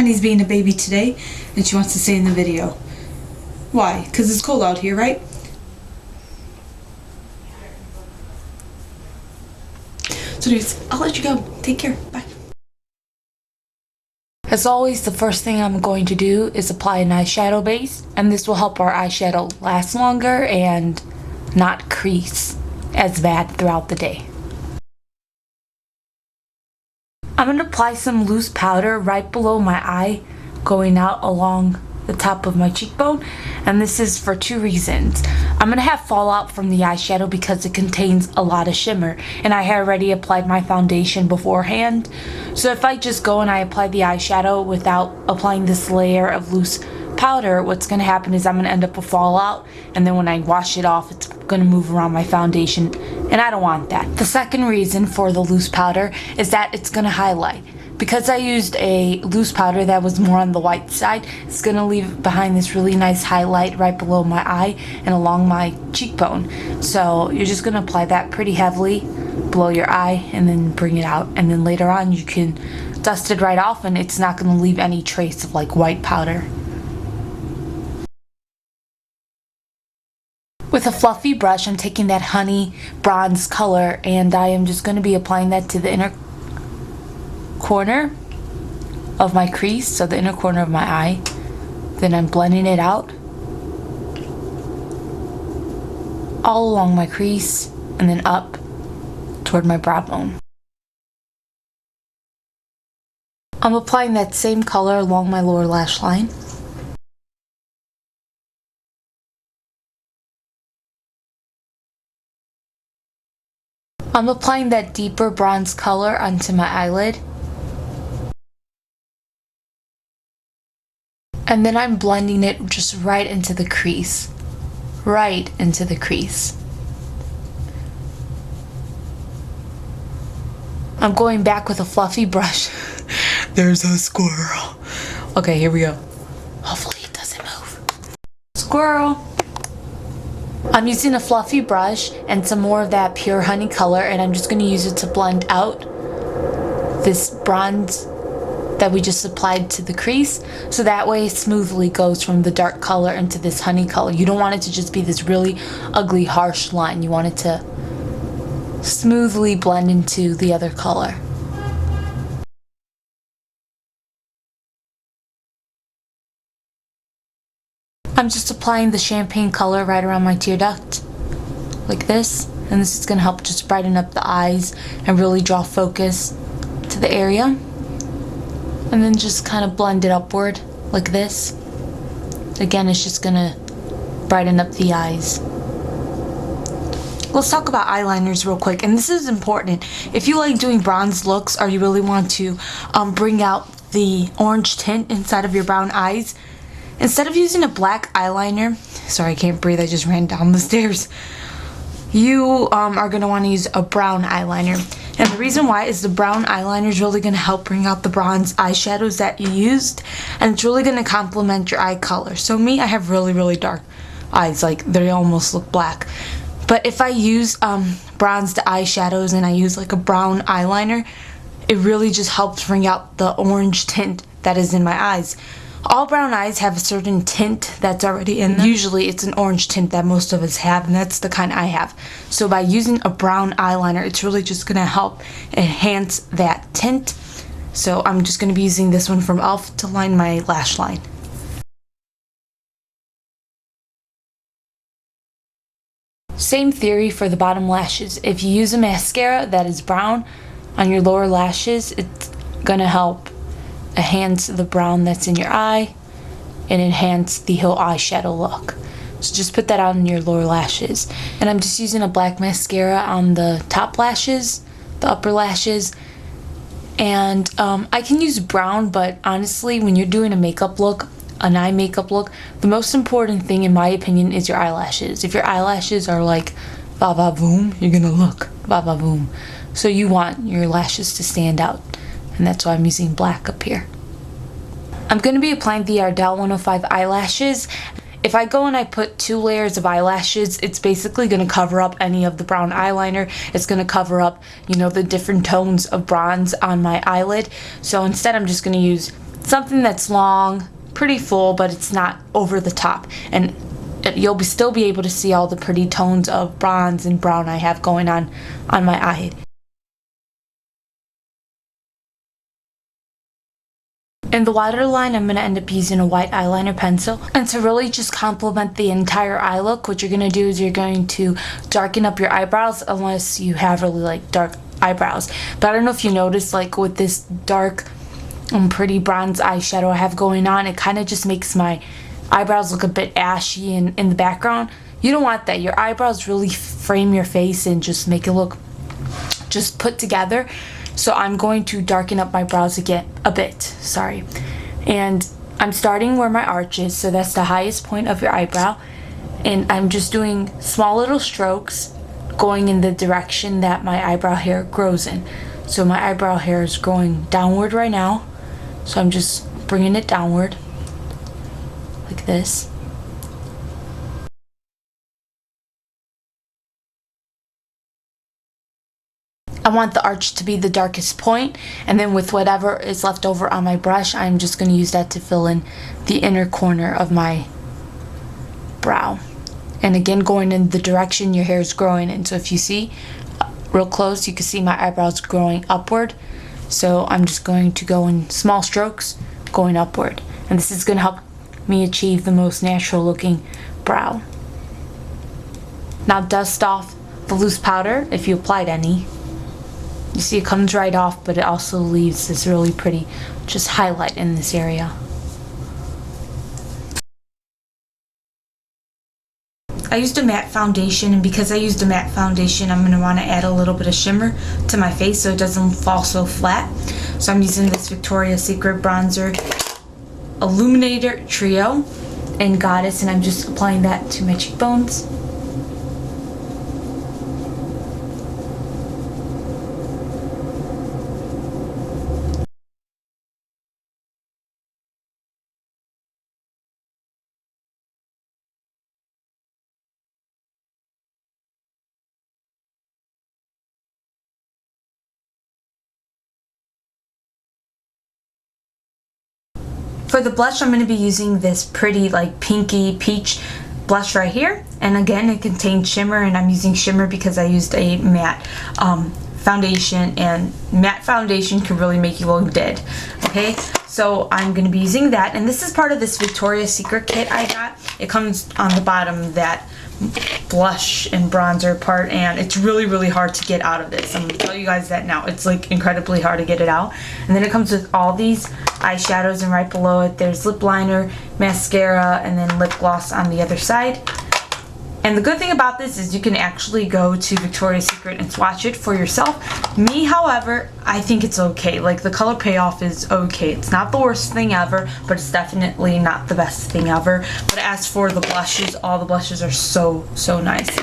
Honey's being a baby today, and she wants to stay in the video. Why? Because it's cold out here, right? So dudes, I'll let you go. Take care. Bye. As always, the first thing I'm going to do is apply an eyeshadow base, and this will help our eyeshadow last longer and not crease as bad throughout the day. I'm going to apply some loose powder right below my eye, going out along the top of my cheekbone, and this is for two reasons. I'm going to have fallout from the eyeshadow because it contains a lot of shimmer, and I had already applied my foundation beforehand. So if I just go and I apply the eyeshadow without applying this layer of loose powder, what's going to happen is I'm going to end up with fallout, and then when I wash it off, it's going to move around my foundation, and I don't want that. The second reason for the loose powder is that it's going to highlight. Because I used a loose powder that was more on the white side, it's going to leave behind this really nice highlight right below my eye and along my cheekbone. So you're just going to apply that pretty heavily below your eye and then bring it out. And then later on you can dust it right off and it's not going to leave any trace of like white powder. With a fluffy brush, I'm taking that honey bronze color and I am just going to be applying that to the inner corner of my crease, so the inner corner of my eye. Then I'm blending it out all along my crease and then up toward my brow bone. I'm applying that same color along my lower lash line. I'm applying that deeper bronze color onto my eyelid. And then I'm blending it just right into the crease. Right into the crease. I'm going back with a fluffy brush. There's a squirrel. Okay, here we go. Hopefully it doesn't move. Squirrel! I'm using a fluffy brush and some more of that pure honey color, and I'm just going to use it to blend out this bronze that we just applied to the crease, so that way it smoothly goes from the dark color into this honey color. You don't want it to just be this really ugly harsh line. You want it to smoothly blend into the other color. I'm just applying the champagne color right around my tear duct like this, and this is going to help just brighten up the eyes and really draw focus to the area. And then just kind of blend it upward like this. Again, it's just gonna brighten up the eyes. Let's talk about eyeliners real quick, and this is important. If you like doing bronze looks or you really want to bring out the orange tint inside of your brown eyes, instead of using a black eyeliner, sorry I can't breathe, I just ran down the stairs, you are going to want to use a brown eyeliner. And the reason why is the brown eyeliner is really going to help bring out the bronze eyeshadows that you used, and it's really going to complement your eye color. So me, I have really dark eyes, like they almost look black. But if I use bronzed eyeshadows and I use like a brown eyeliner, it really just helps bring out the orange tint that is in my eyes. All brown eyes have a certain tint that's already in them. Usually it's an orange tint that most of us have, and that's the kind I have. So by using a brown eyeliner, it's really just going to help enhance that tint. So I'm just going to be using this one from e.l.f. to line my lash line. Same theory for the bottom lashes. If you use a mascara that is brown on your lower lashes, it's going to help enhance the brown that's in your eye and enhance the whole eyeshadow look. So just put that on your lower lashes. And I'm just using a black mascara on the top lashes, the upper lashes. And I can use brown, but honestly, when you're doing a makeup look, an eye makeup look, the most important thing in my opinion is your eyelashes. If your eyelashes are like va va boom, you're gonna look va va boom. So you want your lashes to stand out, and that's why I'm using black up here. I'm going to be applying the Ardell 105 eyelashes. If I go and I put 2 layers of eyelashes, it's basically going to cover up any of the brown eyeliner. It's going to cover up, you know, the different tones of bronze on my eyelid. So instead I'm just going to use something that's long, pretty full, but it's not over the top. And you'll still be able to see all the pretty tones of bronze and brown I have going on my eye. In the waterline, I'm going to end up using a white eyeliner pencil. And to really just complement the entire eye look, what you're going to do is you're going to darken up your eyebrows, unless you have really like dark eyebrows. But I don't know if you noticed, like with this dark pretty bronze eyeshadow I have going on, it kind of just makes my eyebrows look a bit ashy in the background. You don't want that. Your eyebrows really frame your face and just make it look just put together. So I'm going to darken up my brows again a bit, sorry. And I'm starting where my arch is, so that's the highest point of your eyebrow. And I'm just doing small little strokes going in the direction that my eyebrow hair grows in. So my eyebrow hair is growing downward right now. So I'm just bringing it downward like this. I want the arch to be the darkest point, and then with whatever is left over on my brush, I'm just going to use that to fill in the inner corner of my brow. And again, going in the direction your hair is growing in. So if you see real close, you can see my eyebrows growing upward. So I'm just going to go in small strokes going upward. And this is going to help me achieve the most natural looking brow. Now dust off the loose powder if you applied any. You see it comes right off, but it also leaves this really pretty just highlight in this area. I used a matte foundation, and because I used a matte foundation, I'm going to want to add a little bit of shimmer to my face so it doesn't fall so flat. So I'm using this Victoria's Secret bronzer Illuminator Trio in Goddess, and I'm just applying that to my cheekbones. For the blush, I'm going to be using this pretty like pinky peach blush right here, and again it contains shimmer, and I'm using shimmer because I used a matte foundation, and matte foundation can really make you look dead. Okay, so I'm going to be using that, and this is part of this Victoria's Secret kit I got. It comes on the bottom, that blush and bronzer part, and it's really hard to get out of this. I'm going to tell you guys that now. It's like incredibly hard to get it out. And then it comes with all these eyeshadows, and right below it there's lip liner, mascara, and then lip gloss on the other side. And the good thing about this is you can actually go to Victoria's Secret and swatch it for yourself. Me, however, I think it's okay. Like, the color payoff is okay. It's not the worst thing ever, but it's definitely not the best thing ever. But as for the blushes, all the blushes are so nice.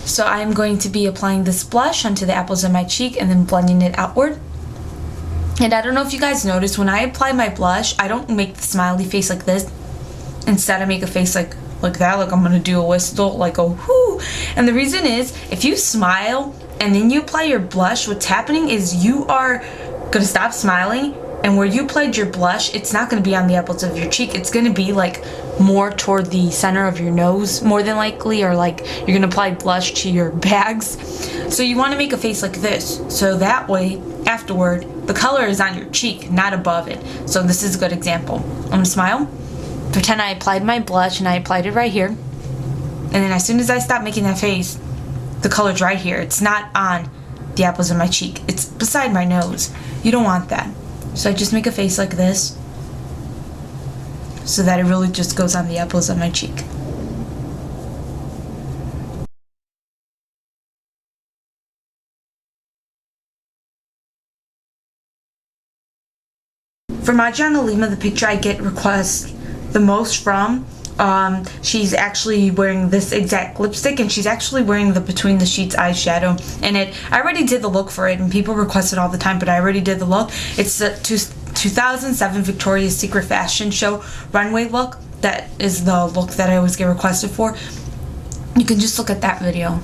So I'm going to be applying this blush onto the apples of my cheek and then blending it outward. And I don't know if you guys noticed, when I apply my blush, I don't make the smiley face like this. Instead, I make a face like that, like I'm gonna do a whistle, like a whoo. And the reason is, if you smile and then you apply your blush, what's happening is you are gonna stop smiling, and where you applied your blush, it's not gonna be on the apples of your cheek. It's gonna be like more toward the center of your nose, more than likely, or like you're gonna apply blush to your bags. So you want to make a face like this, so that way afterward the color is on your cheek, not above it. So this is a good example. I'm gonna smile, pretend I applied my blush, and I applied it right here, and then as soon as I stop making that face, the color's right here. It's not on the apples of my cheek, it's beside my nose. You don't want that. So I just make a face like this so that it really just goes on the apples of my cheek. For Adriana Lima, the picture I get requests the most from, she's actually wearing this exact lipstick, and she's actually wearing the Between the Sheets eyeshadow in it. I already did the look for it, and people request it all the time, but I already did the look. It's the 2007 Victoria's Secret fashion show runway look. That is the look that I always get requested for. You can just look at that video.